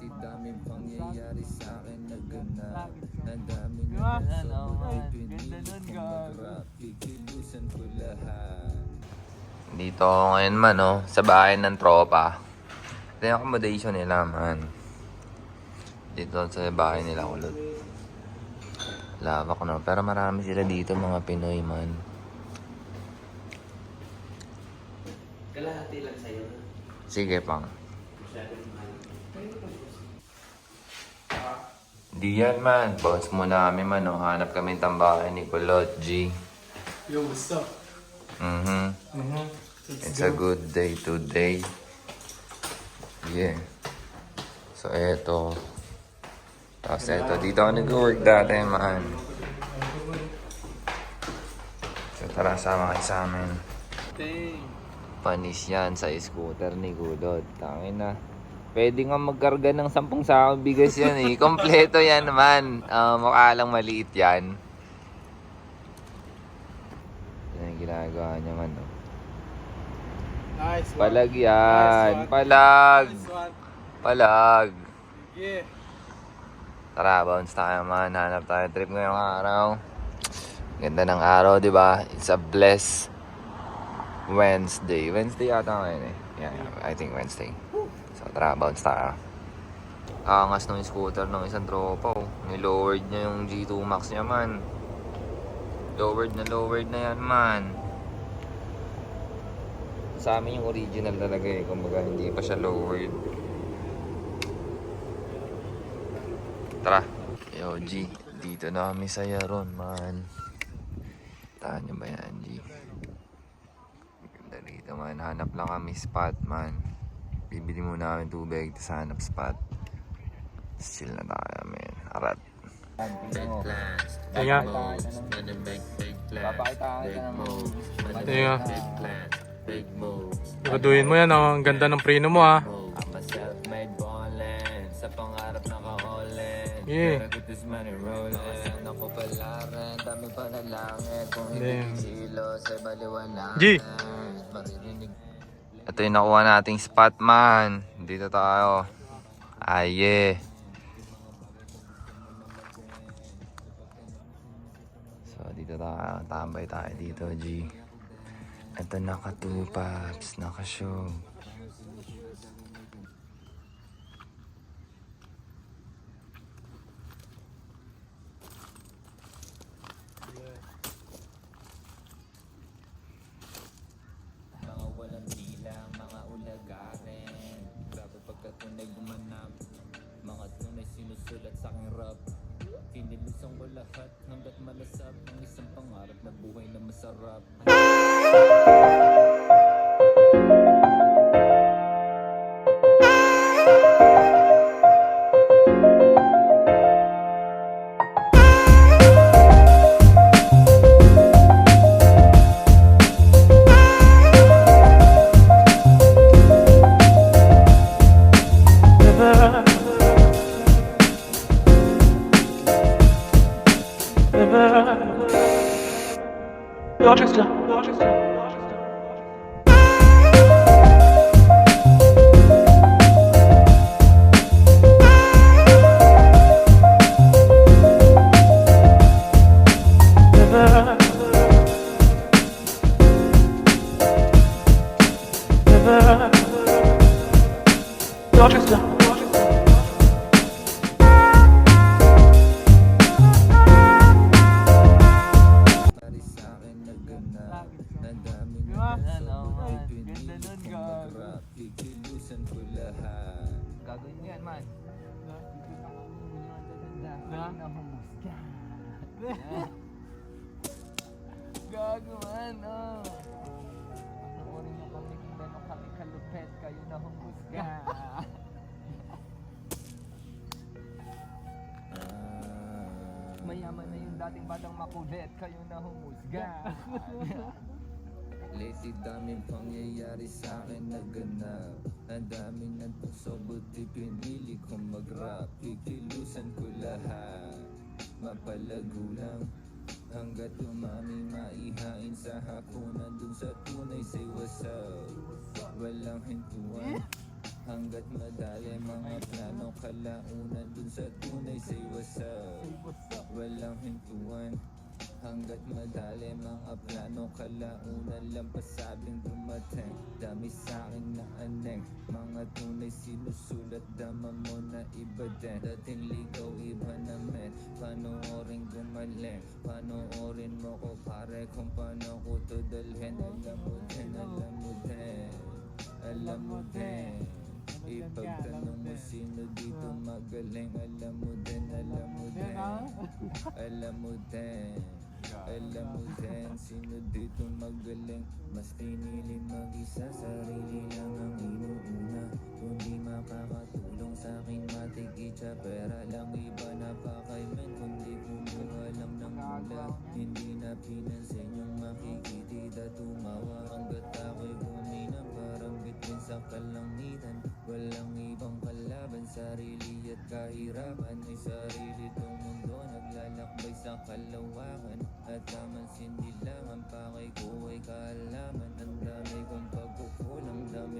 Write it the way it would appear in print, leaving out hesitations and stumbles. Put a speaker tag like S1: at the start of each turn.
S1: Lazy daming pangyayari sa akin na ganap. Ang dami
S2: Diba?
S1: na
S2: Ano,
S1: nasa buhay
S2: man.
S1: pinili
S2: Ganda nun,
S1: kong
S2: gago.
S1: mag-rap. Kikilusan ko lahat.
S3: Dito ako ngayon man, oh, sa bahay ng tropa. Ito yung accommodation nila, man. Dito sa bahay nila kulot. Lava ko na. Pero marami sila dito, mga Pinoy, man.
S4: Kalahati lang sa'yo.
S3: Sige, pang. Di yan, man. Bounce muna kami, man. Oh. Hanap kami ng tambakan ni Kulot, G.
S5: Yo, what's up?
S3: It's a good day today. Yeah. So, eto. Tapos eto, dito ako nag-work dati, man. So, tara, sama kayo sa amin. Panis yan sa scooter ni Kulot. Tangin na. Pwede nga magkarga ng 10 sakong bigas yan eh. Kompleto yan naman. Mukha lang maliit yan. Yan yung ginagawa niya man. Oh.
S5: Nice one.
S3: Palag yan.
S5: Nice one.
S3: Palag.
S5: Nice one.
S3: Palag.
S5: Yeah.
S3: Tara, bounce tayo man. Hanap tayo trip ngayong araw. Ganda ng araw, di ba? It's a blessed Wednesday. Wednesday yata ngayon eh. Yeah, I think Wednesday. So tara, bounce tayo. Angas ng scooter ng isang tropa. Oh. Nilowered niya yung G2 Max niya man. Lowered na yan man. Sa amin yung original talaga eh. Kumbaga hindi pa siya lowered. Tara. Yo G, dito na kami sa Yaron man. Tahan nyo ba yan G? Ganda dito man. Hanap lang kami spot man. Bibili muna kami tubig sa hanap spot. Chill na tayo man. Arat.
S5: Tinga. Tinga. Siguraduhin mo yan, oh. Ang ganda ng preno mo, ha.
S1: I'm a self-made ballin'. Sa pangarap naka-all-in.
S5: Yeah.
S1: Pero this money rollin'. Ako pala rin, dami pa na langit. Kung
S5: Damn.
S1: hindi kilos ay baliwanag.
S5: G.
S1: Maririnig.
S3: Ito yung nakuha nating spot man. Dito tayo. Aye. So dito tayo. Tambay tayo dito G. Ito naka 2 paps. Naka show.
S1: Mga walang bilang, mga ulagarin. Grabe pagkatunay gumanap. Mga tunay sinusulat sa aking rap. Kinilusang ko lahat hanggat malasap ang isang pangarap na buhay na masarap. Pari sa akin na ganap. Ang dami na
S2: Diba?
S1: nasa
S2: Ano,
S1: buhay
S2: man.
S1: pinili
S2: Ganda nun,
S1: kong
S2: gago.
S1: mag-rap. Kikilusan ko lahat.
S3: Gagawin mo yan man.
S2: Gago man, oh. Panoorin nyo kami kung gano'n kami kalupet, kayo na humusga. Mayaman na yung dating batang makulit, kayo na humusga.
S1: Lazy daming pangyayari sa akin na ganap. Ang daming nagpuso buti pinili kong mag-rap. Kikilusan ko lahat. Mapalago lang hanggat umami maihain sa hapunan. Dun sa tunay say what's up. Walang hintuan hanggat madali mga plano Paano kalaunan dun sa tunay, say what's up. Walang hintuan hanggat malalim ang plano. Kalaunan lang pasabing dumating. Dami sa'kin na aneng, mga tunay sinusulat. Dama mo na iba din, dating ligaw iba namin. Panoorin gumaling, panoorin mo ko pare kung paano ko to dalhin. Alam mo din, alam mo din, alam mo din. Ipagtanong mo sino dito magaling. Alam mo din, alam mo din, alam mo din, alam mo din sino dito magaling. Mas pinili mag-isa, sarili lang ang inuuna. Kundi makakatulong sa'kin matigitsa, pera lang iba napakailan. Kundi kumuha lang ng mula, hindi na pinansin yung makikitida. Tumawa hanggat ako'y bumina, parang bituin sa kalangitan. Walang ibang kalaban, sarili at kahirapan. Ay sarili tong mundo, naglalakbay sa kalawakan. At naman sindilang ang pakay ko ay kaalaman. Ang dami kong pagkukulang, dami